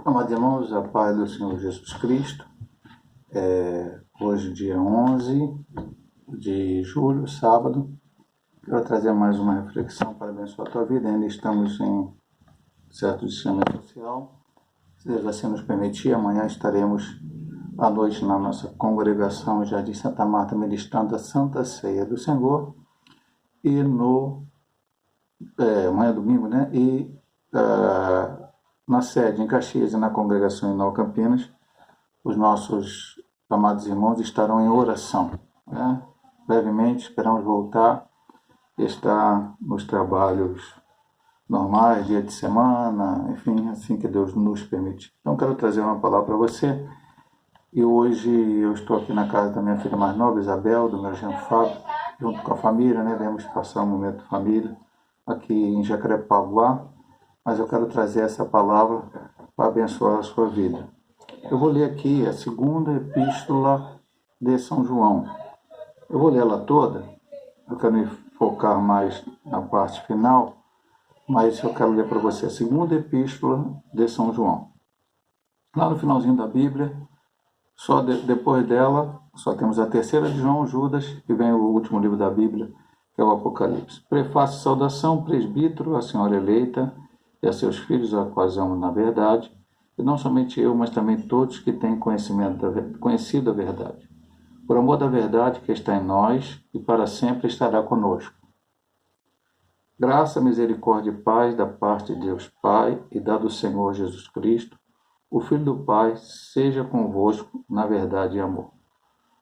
Amados irmãos, a paz do Senhor Jesus Cristo. Hoje, dia 11 de julho, sábado, quero trazer mais uma reflexão para abençoar a tua vida. Ainda estamos em certo distanciamento social. Se Deus assim nos permitir, amanhã estaremos à noite na nossa congregação Jardim Santa Marta, ministrando a Santa Ceia do Senhor. E amanhã domingo, né? Na sede em Caxias e na congregação em Nova Campinas, os nossos amados irmãos estarão em oração. Né? Brevemente, esperamos voltar e estar nos trabalhos normais, dia de semana, enfim, assim que Deus nos permite. Então, quero trazer uma palavra para você. E hoje eu estou aqui na casa da minha filha mais nova, Isabel, do meu genro Fábio, junto com a família, né? Vamos passar um momento de família aqui em Jacarepaguá, mas eu quero trazer essa palavra para abençoar a sua vida. Eu vou ler aqui a segunda epístola de São João. Eu vou ler ela toda, eu quero me focar mais na parte final, mas eu quero ler para você a segunda epístola de São João. Lá no finalzinho da Bíblia, depois dela, só temos a terceira de João, Judas, e vem o último livro da Bíblia, que é o Apocalipse. Prefácio e saudação, presbítero, a senhora eleita e a seus filhos, a quais amo na verdade, e não somente eu, mas também todos que têm conhecido a verdade. Por amor da verdade que está em nós e para sempre estará conosco. Graça, misericórdia e paz da parte de Deus Pai e da do Senhor Jesus Cristo, o Filho do Pai, seja convosco na verdade e amor.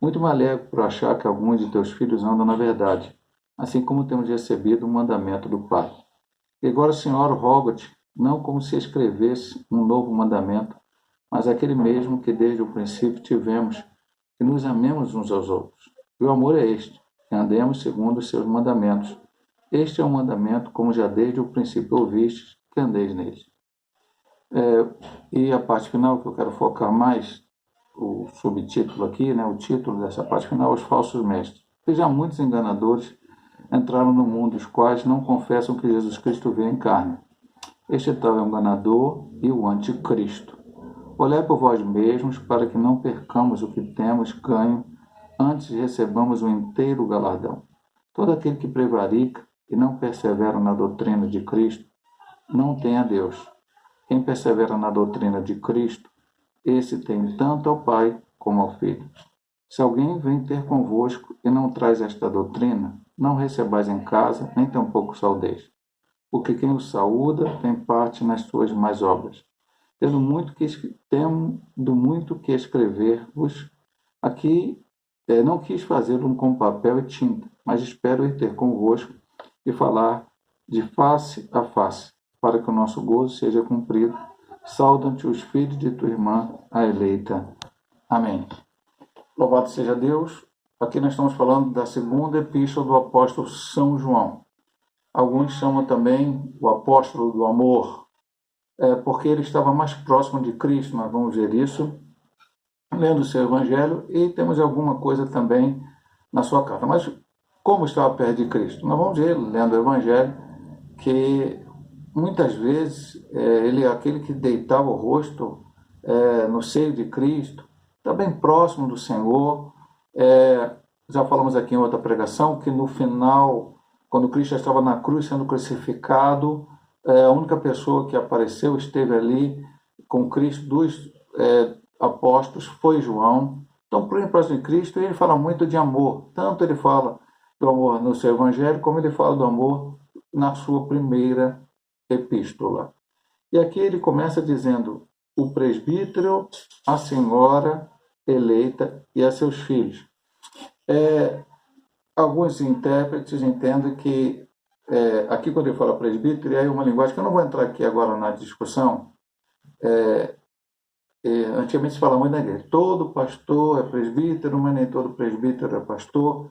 Muito me alegro por achar que alguns de teus filhos andam na verdade, assim como temos recebido o mandamento do Pai. E agora, Senhor, rogo-te, não como se escrevesse um novo mandamento, mas aquele mesmo que desde o princípio tivemos, que nos amemos uns aos outros. E o amor é este, que andemos segundo os seus mandamentos. Este é o mandamento, como já desde o princípio ouvistes, que andeis neles. E a parte final, que eu quero focar mais, o subtítulo aqui, né, o título dessa parte final, os falsos mestres. Porque já muitos enganadores entraram no mundo, os quais não confessam que Jesus Cristo veio em carne. Este tal é o enganador e o anticristo. Olhai por vós mesmos, para que não percamos o que temos ganho, antes recebamos o inteiro galardão. Todo aquele que prevarica e não persevera na doutrina de Cristo, não tem a Deus. Quem persevera na doutrina de Cristo, esse tem tanto ao Pai como ao Filho. Se alguém vem ter convosco e não traz esta doutrina, não recebais em casa, nem tampouco saudeis. Porque quem o saúda tem parte nas suas más obras. Tendo muito que escrever-vos, aqui não quis fazê-lo com papel e tinta, mas espero ir ter convosco e falar de face a face, para que o nosso gozo seja cumprido. Saudam-te os filhos de tua irmã, a eleita. Amém. Louvado seja Deus. Aqui nós estamos falando da segunda epístola do apóstolo São João. Alguns chamam também o apóstolo do amor, porque ele estava mais próximo de Cristo. Nós vamos ver isso lendo o seu evangelho e temos alguma coisa também na sua carta. Mas como estava perto de Cristo? Nós vamos ver, lendo o evangelho, que muitas vezes ele é aquele que deitava o rosto no seio de Cristo, está bem próximo do Senhor. Já falamos aqui em outra pregação que no final, quando Cristo estava na cruz sendo crucificado, a única pessoa que apareceu, esteve ali com Cristo, dos apóstolos, foi João. Então, próximo de Cristo, ele fala muito de amor. Tanto ele fala do amor no seu evangelho, como ele fala do amor na sua primeira epístola. E aqui ele começa dizendo: o presbítero, a senhora eleita e a seus filhos. Alguns intérpretes entendem que aqui quando ele fala presbítero, é uma linguagem que eu não vou entrar aqui agora na discussão. Antigamente se falava muito na igreja, todo pastor é presbítero, mas nem todo presbítero é pastor.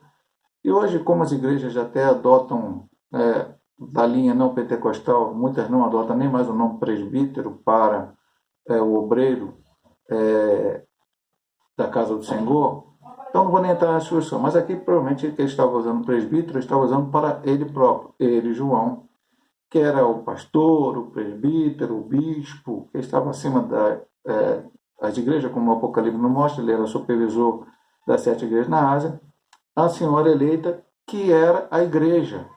E hoje, como as igrejas até adotam da linha não pentecostal, muitas não adotam nem mais o nome presbítero para o obreiro da casa do Senhor. Então não vou nem entrar na discussão, mas aqui provavelmente ele estava usando presbítero, estava usando para ele próprio, ele, João, que era o pastor, o presbítero, o bispo, que estava acima das igrejas, como o Apocalipse nos mostra, ele era supervisor das 7 igrejas na Ásia, a senhora eleita, que era a igreja,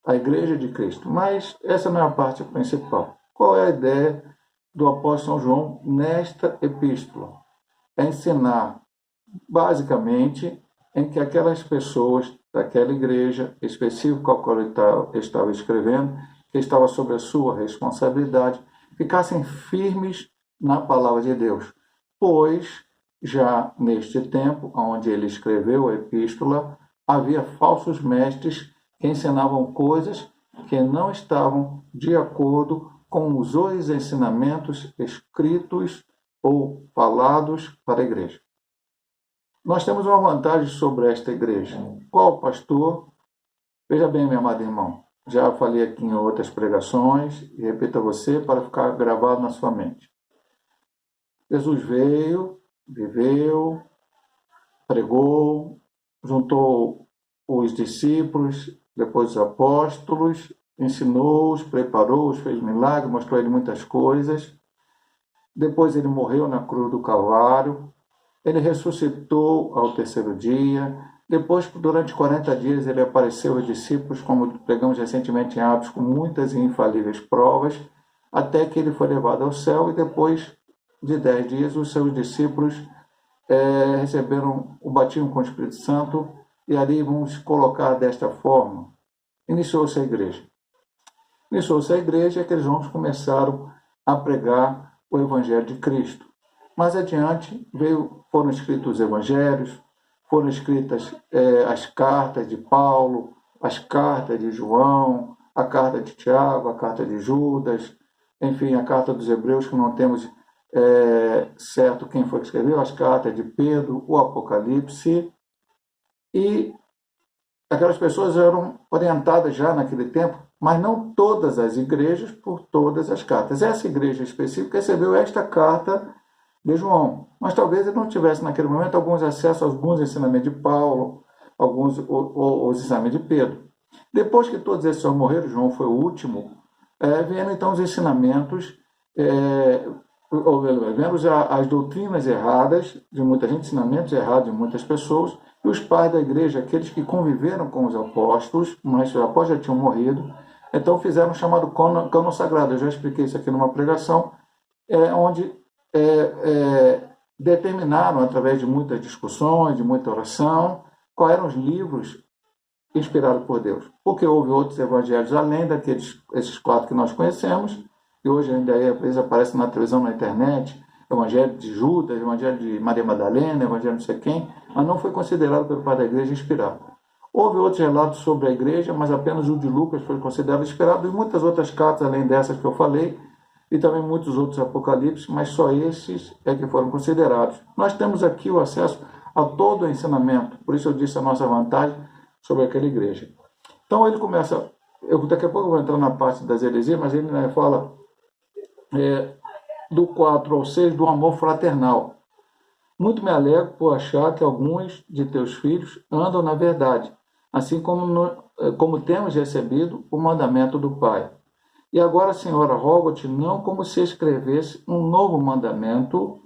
a igreja de Cristo. Mas essa não é a parte principal. Qual é a ideia do apóstolo São João nesta epístola? É ensinar, basicamente, em que aquelas pessoas daquela igreja específica ao qual ele estava escrevendo, que estava sob a sua responsabilidade, ficassem firmes na palavra de Deus, pois já neste tempo, onde ele escreveu a epístola, havia falsos mestres que ensinavam coisas que não estavam de acordo com os dois ensinamentos escritos ou falados para a igreja. Nós temos uma vantagem sobre esta igreja. Qual, pastor? Veja bem, meu amado irmão, já falei aqui em outras pregações e repito a você para ficar gravado na sua mente. Jesus veio, viveu, pregou, juntou os discípulos, depois os apóstolos, ensinou-os, preparou-os, fez milagres, mostrou a ele muitas coisas. Depois ele morreu na cruz do Calvário. Ele ressuscitou ao terceiro dia. Depois, durante 40 dias, ele apareceu aos discípulos, como pregamos recentemente em Atos, com muitas e infalíveis provas, até que ele foi levado ao céu e depois de 10 dias, os seus discípulos receberam o batismo com o Espírito Santo e ali vamos colocar desta forma. Iniciou-se a igreja. Iniciou-se a igreja e aqueles homens começaram a pregar o Evangelho de Cristo. Mais adiante foram escritos os evangelhos, foram escritas as cartas de Paulo, as cartas de João, a carta de Tiago, a carta de Judas, enfim, a carta dos Hebreus, que não temos certo quem foi que escreveu, as cartas de Pedro, o Apocalipse. E aquelas pessoas eram orientadas já naquele tempo, mas não todas as igrejas por todas as cartas. Essa igreja específica recebeu esta carta de João, mas talvez ele não tivesse naquele momento alguns acessos a alguns ensinamentos de Paulo, alguns os ensinamentos de Pedro. Depois que todos esses morreram, João foi o último, vieram então os ensinamentos, vieram as doutrinas erradas de muita gente, ensinamentos errados de muitas pessoas, e os pais da igreja, aqueles que conviveram com os apóstolos, mas os apóstolos já tinham morrido, então fizeram o chamado cânon sagrado. Eu já expliquei isso aqui numa pregação, onde determinaram, através de muitas discussões, de muita oração, quais eram os livros inspirados por Deus. Porque houve outros evangelhos, além esses 4 que nós conhecemos, e hoje ainda às vezes aparece na televisão, na internet, Evangelho de Judas, Evangelho de Maria Madalena, Evangelho de não sei quem, mas não foi considerado pelo pai da igreja inspirado. Houve outros relatos sobre a igreja, mas apenas o de Lucas foi considerado inspirado, e muitas outras cartas, além dessas que eu falei, e também muitos outros apocalipses, mas só esses que foram considerados. Nós temos aqui o acesso a todo o ensinamento, por isso eu disse a nossa vantagem sobre aquela igreja. Então ele começa, daqui a pouco eu vou entrar na parte das heresias, mas ele fala do 4 ao 6 do amor fraternal. Muito me alegro por achar que alguns de teus filhos andam na verdade, assim como temos recebido o mandamento do Pai. E agora, Senhora, rogo-te não como se escrevesse um novo mandamento,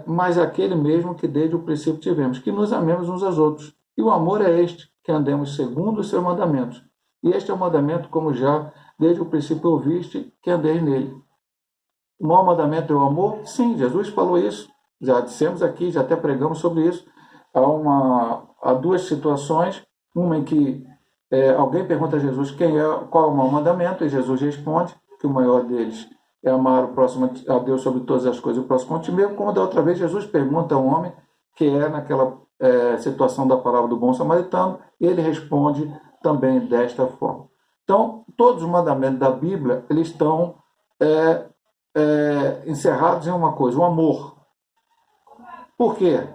mas aquele mesmo que desde o princípio tivemos, que nos amemos uns aos outros. E o amor é este, que andemos segundo os seus mandamentos. E este é o mandamento, como já desde o princípio ouviste, que andeis nele. O maior mandamento é o amor? Sim, Jesus falou isso. Já dissemos aqui, já até pregamos sobre isso. Há 2 situações, uma em que alguém pergunta a Jesus qual é o maior mandamento, e Jesus responde que o maior deles é amar o próximo a Deus sobre todas as coisas e o próximo a ti mesmo, como da outra vez Jesus pergunta ao homem, que naquela situação da palavra do bom samaritano, e ele responde também desta forma. Então, todos os mandamentos da Bíblia, eles estão encerrados em uma coisa, o amor. Por quê?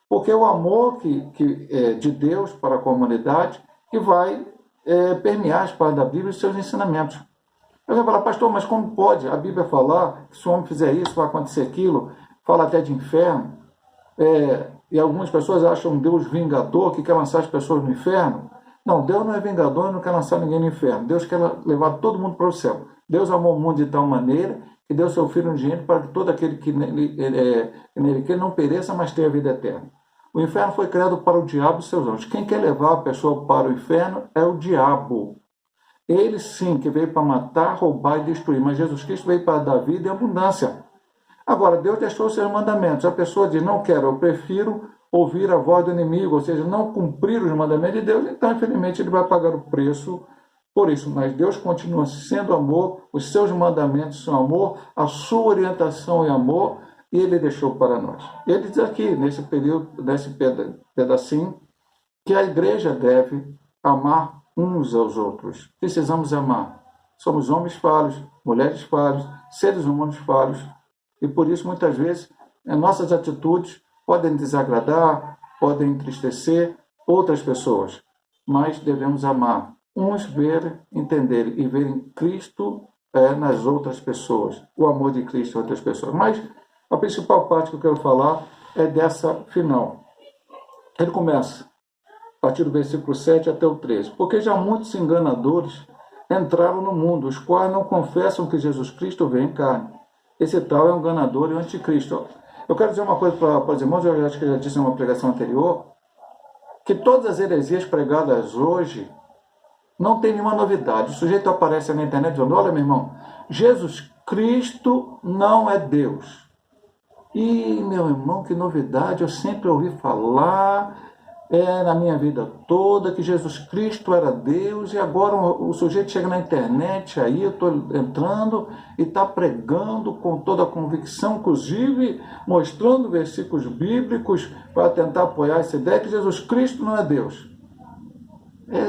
Porque é o amor de Deus para a comunidade que vai permear as partes da Bíblia e seus ensinamentos. Eu vou falar, pastor, mas como pode a Bíblia falar que se o homem fizer isso, vai acontecer aquilo? Fala até de inferno. E algumas pessoas acham um Deus vingador que quer lançar as pessoas no inferno. Não, Deus não é vingador e não quer lançar ninguém no inferno. Deus quer levar todo mundo para o céu. Deus amou o mundo de tal maneira que deu seu Filho unigênito para que todo aquele que nele que não pereça, mas tenha vida eterna. O inferno foi criado para o diabo e seus anjos. Quem quer levar a pessoa para o inferno é o diabo. Ele sim que veio para matar, roubar e destruir, mas Jesus Cristo veio para dar vida e abundância. Agora, Deus deixou os seus mandamentos. A pessoa diz, não quero, eu prefiro ouvir a voz do inimigo, ou seja, não cumprir os mandamentos de Deus, então, infelizmente, ele vai pagar o preço por isso. Mas Deus continua sendo amor, os seus mandamentos são amor, a sua orientação é amor, e ele deixou para nós. Ele diz aqui, nesse período, nesse pedacinho, que a igreja deve amar uns aos outros. Precisamos amar. Somos homens falhos, mulheres falhas, seres humanos falhos, e por isso, muitas vezes, nossas atitudes podem desagradar, podem entristecer outras pessoas, mas devemos amar. Uns ver, entender e verem Cristo nas outras pessoas, o amor de Cristo em outras pessoas. Mas a principal parte que eu quero falar é dessa final. Ele começa, a partir do versículo 7 até o 13. Porque já muitos enganadores entraram no mundo, os quais não confessam que Jesus Cristo veio em carne. Esse tal é um enganador e um anticristo. Eu quero dizer uma coisa para os irmãos, eu acho que eu já disse em uma pregação anterior, que todas as heresias pregadas hoje não tem nenhuma novidade. O sujeito aparece na internet dizendo, olha, meu irmão, Jesus Cristo não é Deus. E, meu irmão, que novidade, eu sempre ouvi falar na minha vida toda que Jesus Cristo era Deus, e agora o sujeito chega na internet, aí eu estou entrando e está pregando com toda a convicção, inclusive mostrando versículos bíblicos para tentar apoiar essa ideia que Jesus Cristo não é Deus.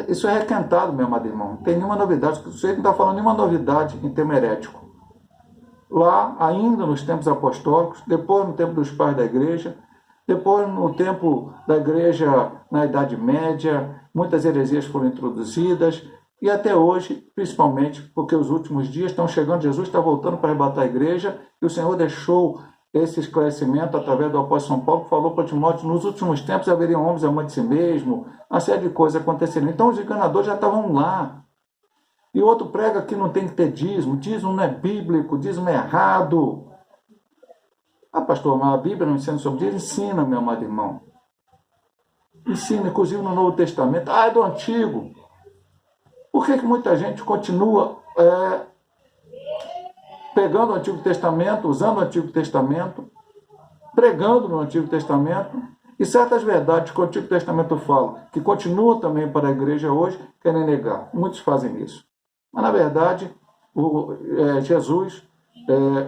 Isso é requentado, meu amado irmão, não tem nenhuma novidade, o sujeito não está falando nenhuma novidade em termo herético. Lá, ainda nos tempos apostólicos, depois no tempo dos pais da igreja, depois, no tempo da igreja, na Idade Média, muitas heresias foram introduzidas, e até hoje, principalmente, porque os últimos dias estão chegando, Jesus está voltando para arrebatar a igreja, e o Senhor deixou esse esclarecimento através do apóstolo São Paulo, que falou para Timóteo, nos últimos tempos haveriam homens amantes de si mesmo, uma série de coisas aconteceriam. Então os enganadores já estavam lá. E outro prega que não tem que ter dízimo não é bíblico, dízimo é errado. Ah, pastor, mas a Bíblia não ensina sobre isso? Ensina, meu amado irmão. Ensina, inclusive no Novo Testamento. Ah, é do Antigo. Por que muita gente continua pegando o Antigo Testamento, usando o Antigo Testamento, pregando no Antigo Testamento, e certas verdades que o Antigo Testamento fala, que continuam também para a igreja hoje, querem negar. Muitos fazem isso. Mas, na verdade, Jesus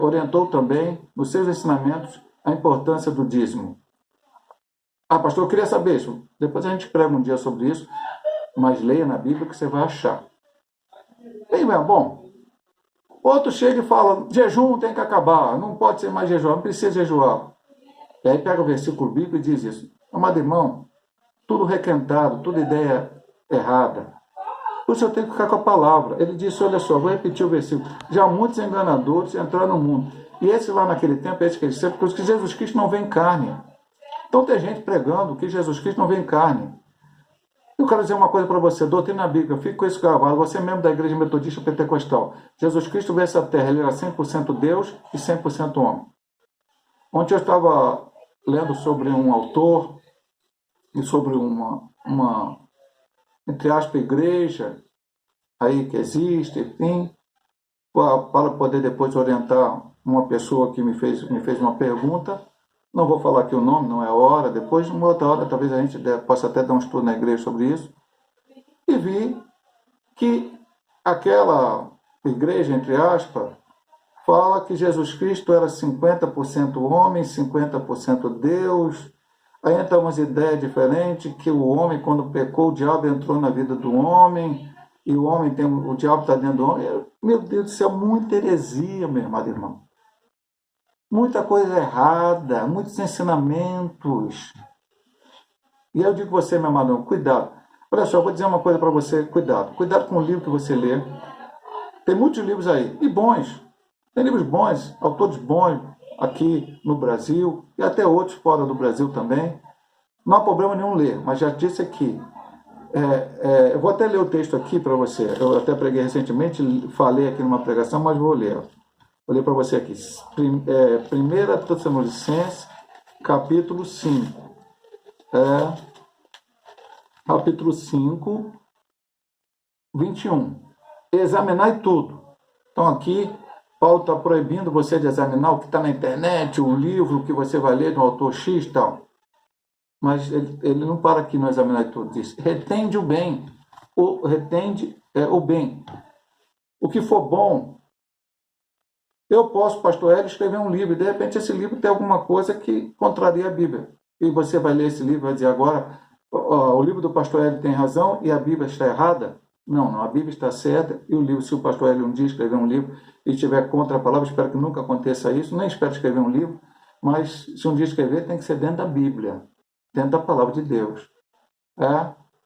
orientou também, nos seus ensinamentos, a importância do dízimo. Ah, pastor, eu queria saber isso. Depois a gente prega um dia sobre isso, mas leia na Bíblia que você vai achar. Bem, bom, outro chega e fala, jejum tem que acabar, não pode ser mais jejuar, não precisa jejuar. E aí pega o versículo bíblico e diz isso. Amado irmão, tudo requentado, tudo ideia errada. Por isso eu tenho que ficar com a palavra. Ele disse, olha só, vou repetir o versículo. Já muitos enganadores entraram no mundo. E esse lá naquele tempo, esse que ele disse, porque Jesus Cristo não vem em carne. Então tem gente pregando que Jesus Cristo não vem em carne. Eu quero dizer uma coisa para você, doutrina bíblica, fique com isso gravado, você é membro da Igreja Metodista Pentecostal. Jesus Cristo veio a essa terra, ele era 100% Deus e 100% homem. Ontem eu estava lendo sobre um autor e sobre uma entre aspas, igreja aí que existe, enfim, para poder depois orientar uma pessoa que me fez uma pergunta. Não vou falar aqui o nome, não é hora. Depois, uma outra hora, talvez a gente possa até dar um estudo na igreja sobre isso. E vi que aquela igreja, entre aspas, fala que Jesus Cristo era 50% homem, 50% Deus. Aí entra umas ideias diferentes, que o homem, quando pecou, o diabo entrou na vida do homem, e o diabo está dentro do homem. Meu Deus do céu, muita heresia, meu irmão. Muita coisa errada, muitos ensinamentos. E eu digo a você, meu irmão, cuidado. Olha só, eu vou dizer uma coisa para você, cuidado. Cuidado com o livro que você lê. Tem muitos livros aí, e bons. Tem livros bons, autores bons, aqui no Brasil, e até outros fora do Brasil também. Não há problema nenhum ler, mas já disse aqui, Eu vou até ler o texto aqui para você. Eu até preguei recentemente, falei aqui numa pregação, mas vou ler. Vou ler para você aqui. 1 Tessalonicenses, capítulo 5. Capítulo 5, 21. Examinai tudo. Então aqui, Paulo está proibindo você de examinar o que está na internet, um livro que você vai ler de um autor X e tal. Mas ele não para aqui no examinar tudo. Diz, retende o bem. Retende o bem. O que for bom. Eu posso, pastor Hélio, escrever um livro, e de repente esse livro tem alguma coisa que contraria a Bíblia. E você vai ler esse livro e vai dizer agora, o livro do pastor Hélio tem razão e a Bíblia está errada? Não, a Bíblia está certa e o livro, se o pastor Hélio um dia escrever um livro e estiver contra a palavra, espero que nunca aconteça isso, nem espero escrever um livro, mas se um dia escrever tem que ser dentro da Bíblia, dentro da palavra de Deus.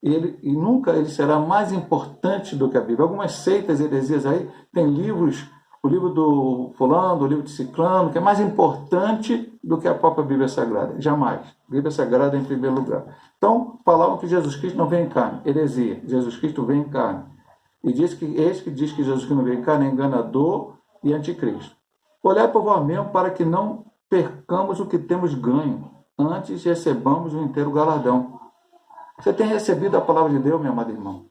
E nunca ele será mais importante do que a Bíblia. Algumas seitas, heresias aí, tem livros, o livro do fulano, o livro de ciclano, que é mais importante do que a própria Bíblia Sagrada. Jamais. Bíblia Sagrada em primeiro lugar. Então, falavam que Jesus Cristo não vem em carne. Heresia. Jesus Cristo vem em carne. E diz que esse que diz que Jesus Cristo não vem em carne é enganador e anticristo. Olhai por vós mesmo para que não percamos o que temos ganho. Antes recebamos o inteiro galardão. Você tem recebido a palavra de Deus, meu amado irmão?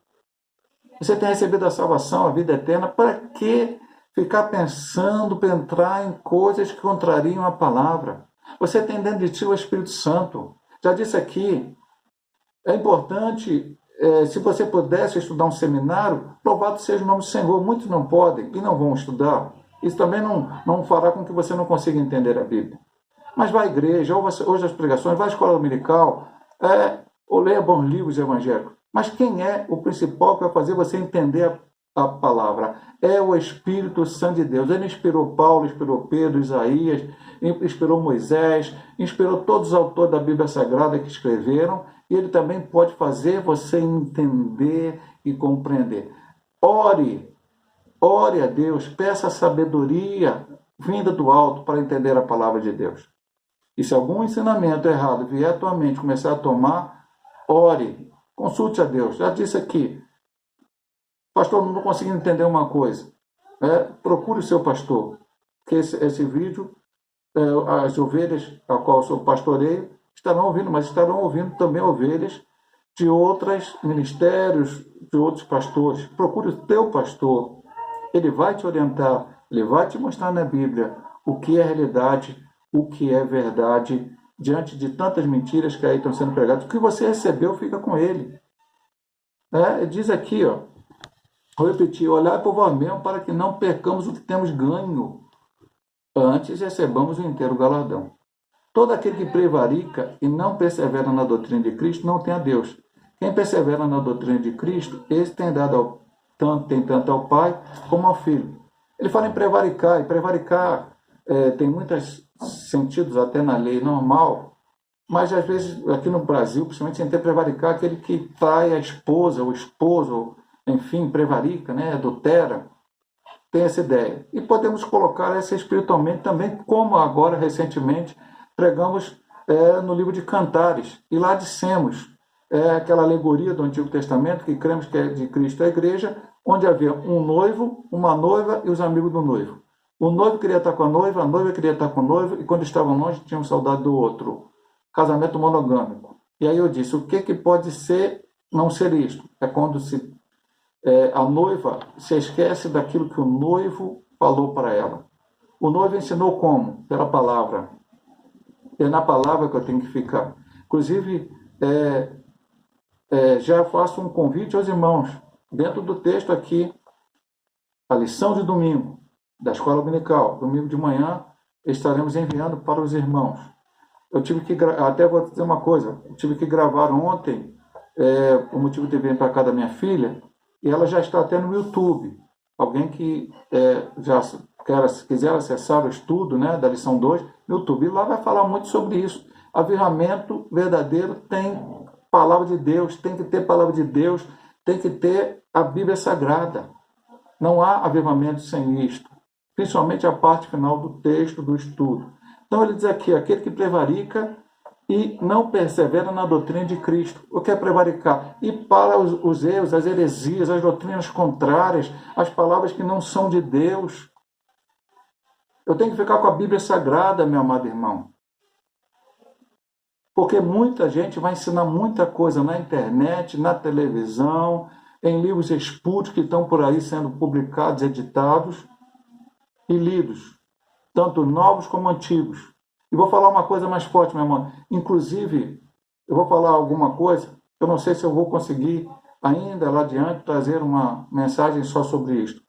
Você tem recebido a salvação, a vida eterna? Para que ficar pensando para entrar em coisas que contrariam a palavra? Você tem dentro de ti o Espírito Santo. Já disse aqui, é importante, se você pudesse estudar um seminário, louvado seja o nome do Senhor. Muitos não podem e não vão estudar. Isso também não fará com que você não consiga entender a Bíblia. Mas vai à igreja, ouça as pregações, vai à escola dominical, ou leia bons livros evangélicos. Mas quem é o principal que vai fazer você entender a palavra? É o Espírito Santo de Deus. Ele inspirou Paulo, inspirou Pedro, Isaías, inspirou Moisés, inspirou todos os autores da Bíblia Sagrada que escreveram, e ele também pode fazer você entender e compreender. Ore a Deus, peça sabedoria vinda do alto para entender a palavra de Deus. E se algum ensinamento errado vier à tua mente começar a tomar, ore, consulte a Deus. Já disse aqui, pastor, não estou conseguindo entender uma coisa. Procure o seu pastor, que esse vídeo, as ovelhas a qual eu sou pastoreio, estarão ouvindo, mas estarão ouvindo também ovelhas de outros ministérios, de outros pastores. Procure o teu pastor, ele vai te orientar, ele vai te mostrar na Bíblia o que é realidade, o que é verdade, diante de tantas mentiras que aí estão sendo pregadas. O que você recebeu, fica com ele. Diz aqui, vou repetir, olhai por vós mesmo para que não percamos o que temos ganho. Antes recebamos o inteiro galardão. Todo aquele que prevarica e não persevera na doutrina de Cristo não tem a Deus. Quem persevera na doutrina de Cristo, esse tem tanto ao Pai como ao Filho. Ele fala em prevaricar, e prevaricar tem muitos sentidos até na lei normal, mas às vezes aqui no Brasil, principalmente sem ter prevaricar, aquele que trai a esposa, o esposo, enfim, prevarica, adultera, tem essa ideia. E podemos colocar essa espiritualmente também, como agora, recentemente, pregamos no livro de Cantares, e lá dissemos, aquela alegoria do Antigo Testamento, que cremos que é de Cristo a igreja, onde havia um noivo, uma noiva e os amigos do noivo. O noivo queria estar com a noiva queria estar com o noivo, e quando estavam longe, tinham saudade do outro. Casamento monogâmico. E aí eu disse, o que pode ser, não ser isto? É quando a noiva se esquece daquilo que o noivo falou para ela. O noivo ensinou como? Pela palavra. É na palavra que eu tenho que ficar. Inclusive, já faço um convite aos irmãos. Dentro do texto aqui, a lição de domingo, da escola dominical, domingo de manhã, estaremos enviando para os irmãos. Eu tive que, até vou dizer uma coisa, eu tive que gravar ontem, o motivo de vir para cá da minha filha, e ela já está até no YouTube. Alguém que já quiser acessar o estudo da lição 2, no YouTube, e lá vai falar muito sobre isso. Avivamento verdadeiro tem palavra de Deus, tem que ter palavra de Deus, tem que ter a Bíblia Sagrada. Não há avivamento sem isto, principalmente a parte final do texto, do estudo. Então ele diz aqui, aquele que prevarica e não persevera na doutrina de Cristo, o que é prevaricar. E para os erros, as heresias, as doutrinas contrárias, as palavras que não são de Deus. Eu tenho que ficar com a Bíblia Sagrada, meu amado irmão. Porque muita gente vai ensinar muita coisa na internet, na televisão, em livros espúrios que estão por aí sendo publicados, editados e lidos, tanto novos como antigos. E vou falar uma coisa mais forte, meu irmão. Inclusive, eu vou falar alguma coisa, eu não sei se eu vou conseguir ainda lá adiante trazer uma mensagem só sobre isto.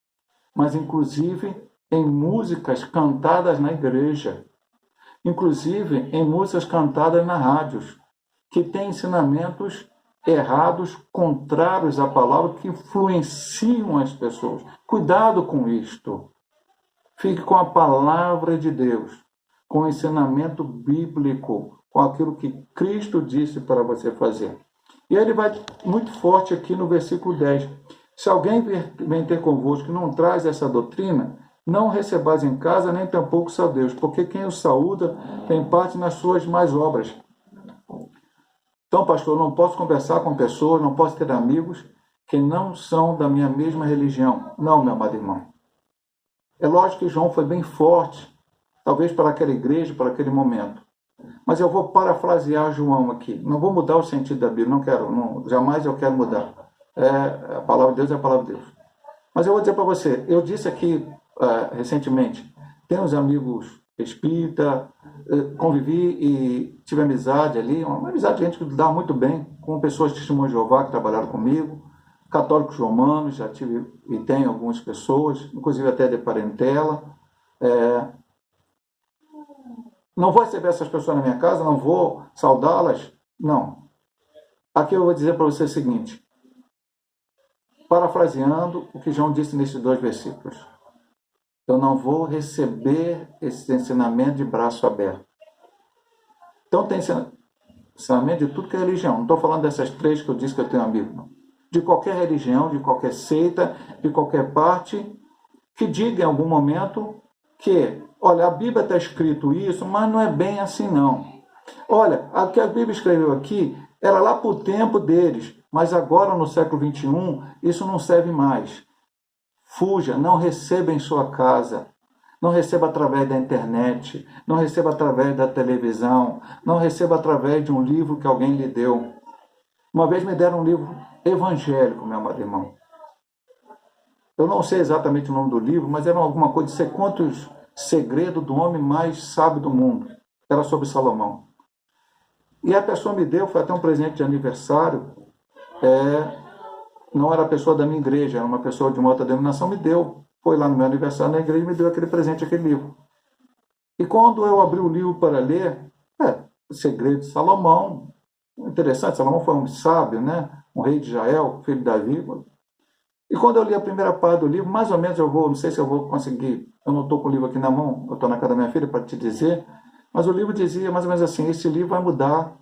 Mas, inclusive, em músicas cantadas na igreja, inclusive em músicas cantadas nas rádios, que têm ensinamentos errados, contrários à palavra, que influenciam as pessoas. Cuidado com isto. Fique com a palavra de Deus, com o ensinamento bíblico, com aquilo que Cristo disse para você fazer. E ele vai muito forte aqui no versículo 10. Se alguém vem ter convosco que não traz essa doutrina, não recebais em casa, nem tampouco saudeus, porque quem o saúda tem parte nas suas más obras. Então, pastor, eu não posso conversar com pessoas, não posso ter amigos que não são da minha mesma religião. Não, meu amado irmão. É lógico que João foi bem forte, talvez para aquela igreja, para aquele momento. Mas eu vou parafrasear João aqui. Não vou mudar o sentido da Bíblia, não quero, não, jamais eu quero mudar. A palavra de Deus é a palavra de Deus. Mas eu vou dizer para você, eu disse aqui recentemente, tenho uns amigos espírita, convivi e tive amizade ali, uma amizade de gente que dá muito bem, com pessoas de testemunho de Jeová que trabalharam comigo, católicos romanos, já tive e tenho algumas pessoas, inclusive até de parentela. Não vou receber essas pessoas na minha casa, não vou saudá-las, não. Aqui eu vou dizer para você o seguinte, parafraseando o que João disse nesses 2 versículos. Eu não vou receber esse ensinamento de braço aberto. Então tem ensinamento de tudo que é religião. Não estou falando dessas 3 que eu disse que eu tenho amigo, não. De qualquer religião, de qualquer seita, de qualquer parte, que diga em algum momento que, olha, a Bíblia está escrito isso, mas não é bem assim não. Olha, o que a Bíblia escreveu aqui era lá para o tempo deles, mas agora no século XXI isso não serve mais. Fuja, não receba em sua casa, não receba através da internet, não receba através da televisão, não receba através de um livro que alguém lhe deu. Uma vez me deram um livro evangélico, meu amado irmão. Eu não sei exatamente o nome do livro, mas era alguma coisa de sei quantos segredos do homem mais sábio do mundo. Era sobre Salomão. E a pessoa me deu, foi até um presente de aniversário, não era a pessoa da minha igreja, era uma pessoa de uma outra denominação, me deu. Foi lá no meu aniversário na igreja e me deu aquele presente, aquele livro. E quando eu abri o livro para ler, o segredo de Salomão, interessante, Salomão foi um sábio, né? Um rei de Israel, filho de Davi. E quando eu li a primeira parte do livro, mais ou menos não sei se eu vou conseguir, eu não estou com o livro aqui na mão, eu estou na casa da minha filha para te dizer, mas o livro dizia mais ou menos assim, esse livro vai mudar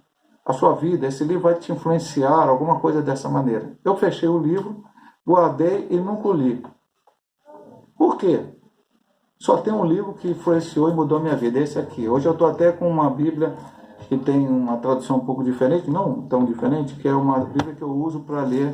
a sua vida, esse livro vai te influenciar, alguma coisa dessa maneira. Eu fechei o livro, guardei e nunca li. Por quê? Só tem um livro que influenciou e mudou a minha vida, esse aqui. Hoje eu estou até com uma Bíblia que tem uma tradução um pouco diferente, não tão diferente, que é uma Bíblia que eu uso para ler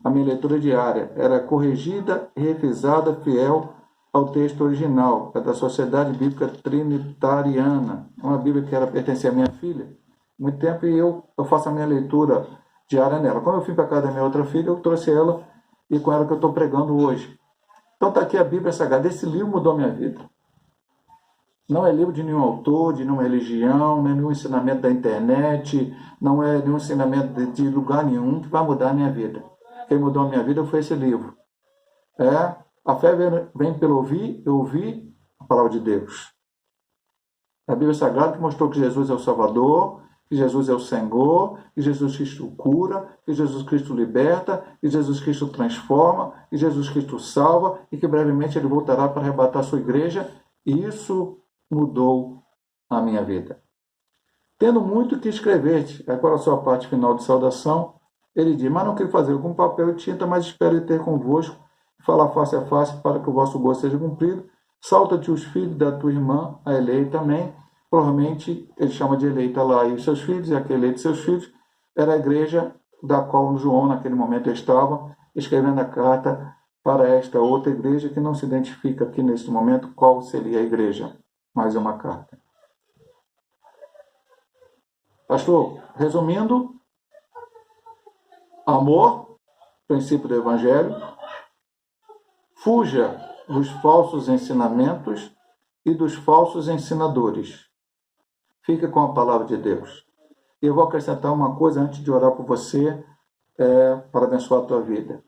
a minha leitura diária. Era corrigida e revisada, fiel ao texto original, é da Sociedade Bíblica Trinitariana, uma Bíblia que pertencia à minha filha, muito tempo, e eu faço a minha leitura diária nela. Quando eu fui para a casa da minha outra filha, eu trouxe ela, e com ela que eu estou pregando hoje. Então está aqui a Bíblia Sagrada. Esse livro mudou a minha vida. Não é livro de nenhum autor, de nenhuma religião, não é nenhum ensinamento da internet, não é nenhum ensinamento de lugar nenhum que vai mudar a minha vida. Quem mudou a minha vida foi esse livro. A fé vem pelo ouvir, eu ouvi a palavra de Deus. A Bíblia Sagrada que mostrou que Jesus é o Salvador, que Jesus é o Senhor, que Jesus Cristo cura, que Jesus Cristo liberta, que Jesus Cristo transforma, que Jesus Cristo salva e que brevemente Ele voltará para arrebatar a sua igreja. E isso mudou a minha vida. Tendo muito que escrever-te, agora a sua parte final de saudação, ele diz, mas não quero fazer com papel e tinta, mas espero ter convosco e falar face a face para que o vosso gosto seja cumprido. Salta-te os filhos da tua irmã, a Elei também, provavelmente ele chama de eleita lá e os seus filhos, e aquele eleito e seus filhos era a igreja da qual João naquele momento estava, escrevendo a carta para esta outra igreja que não se identifica aqui neste momento qual seria a igreja, mas é uma carta. Pastor, resumindo, amor, princípio do Evangelho, fuja dos falsos ensinamentos e dos falsos ensinadores. Fica com a palavra de Deus. E eu vou acrescentar uma coisa antes de orar por você, para abençoar a tua vida.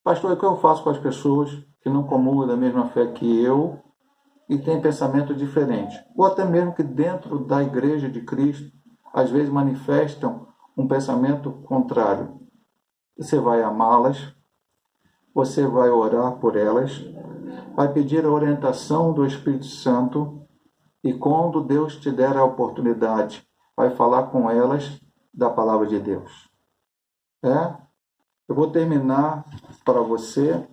Pastor, o que eu faço com as pessoas que não comungam da mesma fé que eu e têm pensamento diferente? Ou até mesmo que dentro da igreja de Cristo, às vezes manifestam um pensamento contrário. Você vai amá-las, você vai orar por elas, vai pedir a orientação do Espírito Santo e quando Deus te der a oportunidade, vai falar com elas da palavra de Deus. Eu vou terminar para você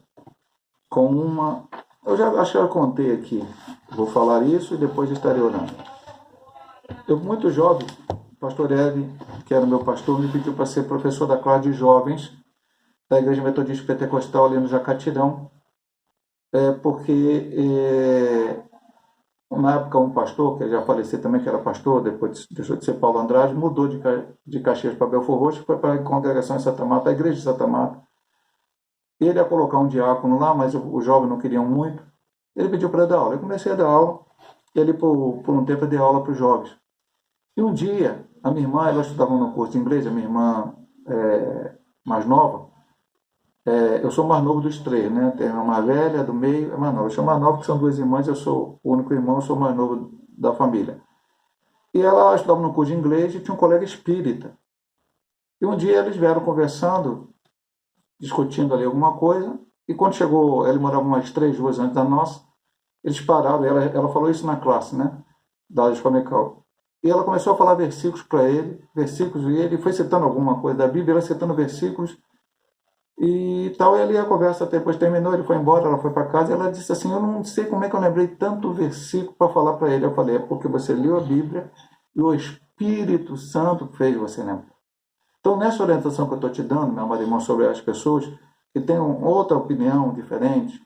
com uma... Eu já acho que eu contei aqui. Vou falar isso e depois estarei orando. Eu, muito jovem, o pastor Eli, que era o meu pastor, me pediu para ser professor da classe de jovens da Igreja Metodista Pentecostal ali no Jacatirão, porque na época um pastor, que já faleceu também, que era pastor, depois deixou de ser Paulo Andrade, mudou de Caxias para Belfor Roxo e foi para a congregação em Santa Marta, a igreja de Santa Marta. Ele ia colocar um diácono lá, mas os jovens não queriam muito. Ele pediu para dar aula. Eu comecei a dar aula, e ele por um tempo eu dei aula para os jovens. E um dia, a minha irmã, ela estudava no curso de inglês, a minha irmã mais nova, eu sou o mais novo dos três, né? Tem a mais velha, a do meio, a mais nova. Eu sou mais nova porque são duas irmãs, eu sou o único irmão, eu sou o mais novo da família. E ela estudava no curso de inglês e tinha um colega espírita. E um dia eles vieram conversando, discutindo ali alguma coisa, e quando chegou, ele morava umas 3 ruas antes da nossa, eles pararam, ela falou isso na classe, né? Da escola dominical. E ela começou a falar versículos para ele, versículos, e ele foi citando alguma coisa da Bíblia, ela citando versículos, e tal, e ali a conversa depois terminou, ele foi embora, ela foi para casa, e ela disse assim, eu não sei como é que eu lembrei tanto versículo para falar para ele. Eu falei, é porque você leu a Bíblia e o Espírito Santo fez você lembrar. Então, nessa orientação que eu estou te dando, meu amado irmão, sobre as pessoas que têm outra opinião diferente,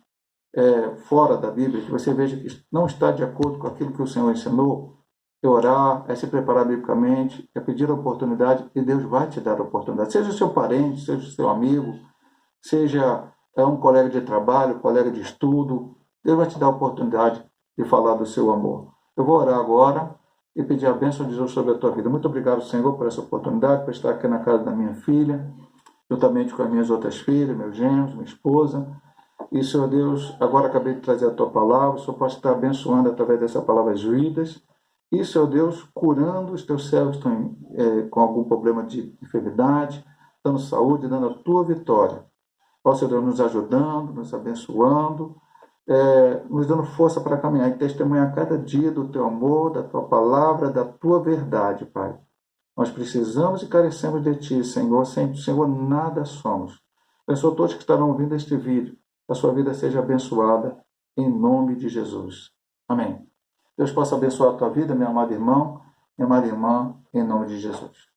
fora da Bíblia, que você veja que não está de acordo com aquilo que o Senhor ensinou, é orar, é se preparar biblicamente, é pedir a oportunidade e Deus vai te dar a oportunidade. Seja o seu parente, seja o seu amigo, seja um colega de trabalho, colega de estudo, Deus vai te dar a oportunidade de falar do seu amor. Eu vou orar agora e pedir a bênção de Deus sobre a tua vida. Muito obrigado, Senhor, por essa oportunidade, por estar aqui na casa da minha filha, juntamente com as minhas outras filhas, meus genros, minha esposa. E, Senhor Deus, agora acabei de trazer a tua palavra, o Senhor pode estar abençoando através dessa palavra as vidas. E, Senhor Deus, curando os teus servos que estão com algum problema de enfermidade, dando saúde, dando a tua vitória. Ó Senhor Deus, nos ajudando, nos abençoando, nos dando força para caminhar e testemunhar cada dia do teu amor, da tua palavra, da tua verdade, Pai. Nós precisamos e carecemos de ti, Senhor. Sem ti, Senhor, nada somos. Abençoa todos que estarão ouvindo este vídeo. Que a sua vida seja abençoada, em nome de Jesus. Amém. Deus possa abençoar a tua vida, meu amado irmão, minha amada irmã, em nome de Jesus.